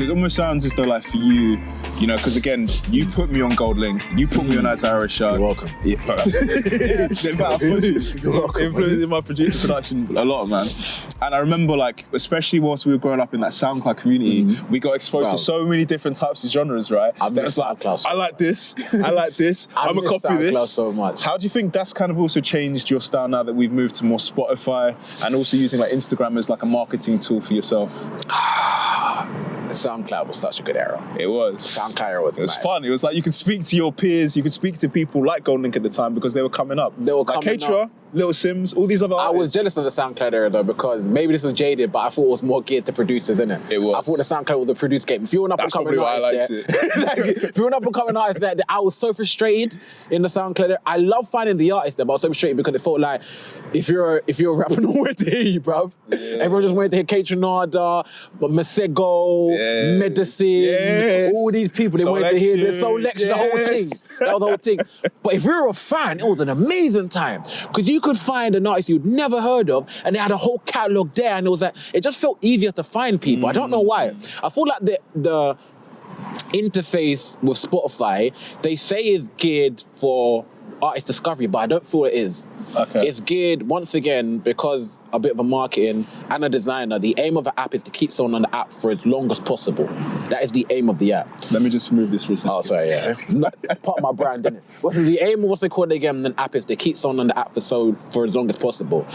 So it almost sounds as though like for you, you know, because again, you put me on Gold Link, you put me on Isaiah Rashad. You're welcome. Yeah, in fact, I suppose influenced in my production a lot, man. And I remember, like, especially whilst we were growing up in that SoundCloud community, we got exposed to so many different types of genres, right? I miss SoundCloud. I like this. I like this. I'm gonna copy SoundCloud this. so much. How do you think that's kind of also changed your style now that we've moved to more Spotify and also using like Instagram as like a marketing tool for yourself? SoundCloud was such a good era. It was. SoundCloud era was It was mad. fun. It was like you could speak to your peers, you could speak to people like Gold Link at the time because they were coming up. They were like coming Keitra, up. Little Sims, all these other I artists. was jealous of the SoundCloud era though, because maybe this was jaded, but I thought it was more geared to producers, innit? It was. I thought the SoundCloud was the produce game. If you're an That's up-and-coming probably why I artist, liked it. like, if you're an up-and-coming artist, that I was so frustrated in the SoundCloud era. I love finding the artists there, but I was so frustrated because it felt like if you're a rapper, no one wanted to hear you, bruv. Yeah. Everyone just wanted to hear Keitra Nada, Masego, Yes. Medicine, Yes. all these people. They Soul wanted to hear the Soul Lecture. Lecture, the whole thing. Yes. That was the whole thing. But if you're a fan, it was an amazing time because you could find an artist you'd never heard of, and they had a whole catalog there, and it was like it just felt easier to find people. I don't know why. I feel like the interface with Spotify, they say is geared for artist discovery, but I don't feel it is. Okay. It's geared, once again, because a bit of a marketing and a designer, the aim of the app is to keep someone on the app for as long as possible. That is the aim of the app. Let me just move this for a second. Oh, sorry, yeah. Part of my brand, isn't it? What's the aim of what's they call it again? An app is to keep someone on the app for as long as possible.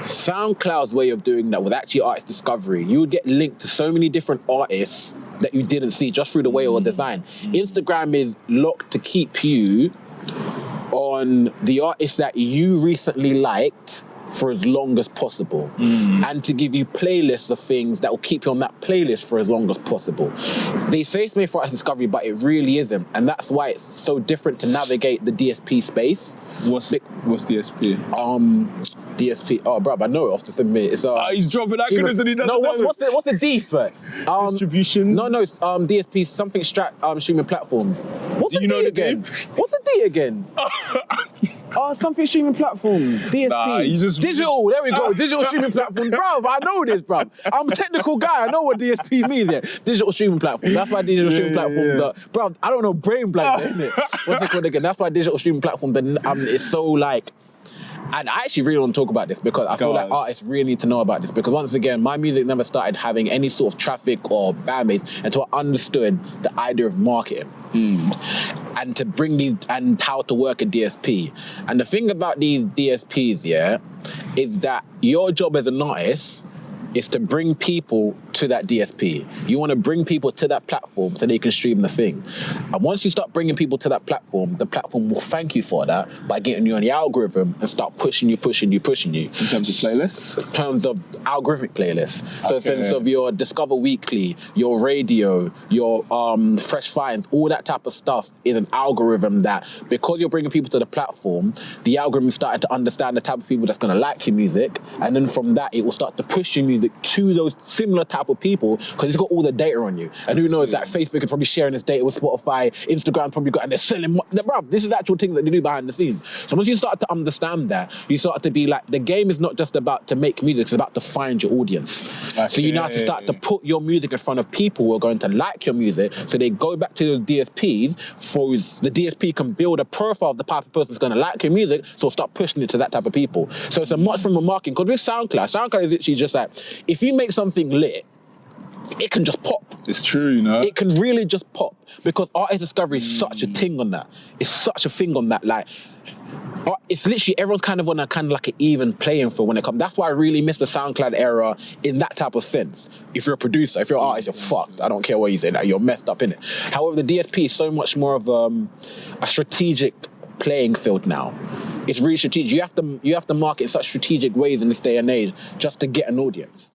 SoundCloud's way of doing that with actually artist discovery, you would get linked to so many different artists that you didn't see just through the way it was designed. Instagram is locked to keep you on the artists that you recently liked for as long as possible, and to give you playlists of things that will keep you on that playlist for as long as possible. They say it's made for artist discovery, but it really isn't, and that's why it's so different to navigate the DSP space. What's DSP? DSP. Oh, bruv, I know it off the submit. It's He's dropping acronyms and he doesn't No, know. what's the D for? Distribution? No, it's DSP something streaming platforms. What's Do the you know D the again? game? What's the D again? Something streaming platform. DSP. Nah, you just- Digital. There we go. Digital streaming platform. Bruv, I know this, bruv. I'm a technical guy. I know what DSP means. Yeah. Digital streaming platform. That's why digital streaming platforms are. Bruv, I don't know brain blank, isn't it? What's it called again? That's why digital streaming platform. It's so like. And I actually really want to talk about this because I feel like artists really need to know about this, because once again, my music never started having any sort of traffic or fan base until I understood the idea of marketing and to bring these and how to work a DSP. And the thing about these DSPs, yeah, is that your job as an artist is to bring people to that DSP. You want to bring people to that platform so they can stream the thing. And once you start bringing people to that platform, the platform will thank you for that by getting you on the algorithm and start pushing you. In terms of playlists? In terms of algorithmic playlists. So in terms Okay. of your Discover Weekly, your radio, your Fresh Finds, all that type of stuff is an algorithm that, because you're bringing people to the platform, the algorithm started to understand the type of people that's going to like your music, and then from that, it will start to push your music to those similar type of people because it's got all the data on you. And who knows, that Facebook is probably sharing this data with Spotify, Instagram probably got, and they're selling. Bruv, this is the actual thing that they do behind the scenes. So once you start to understand that, you start to be like, the game is not just about to make music, it's about to find your audience. Okay. So you now have to start to put your music in front of people who are going to like your music, so they go back to those DSPs, for the DSP can build a profile of the type of person who's going to like your music, so start pushing it to that type of people. So it's a much from a marketing, because with SoundCloud is literally just like, if you make something lit, it can just pop. It's true, you know. It can really just pop, because artist discovery is such a thing on that. It's such a thing on that. Like, it's literally everyone's kind of on a kind of like an even playing field when it comes. That's why I really miss the SoundCloud era in that type of sense. If you're a producer, if you're an artist, you're fucked. I don't care what you say. Like, you're messed up in it. However, the DSP is so much more of a strategic playing field now. It's really strategic. You have to market in such strategic ways in this day and age just to get an audience.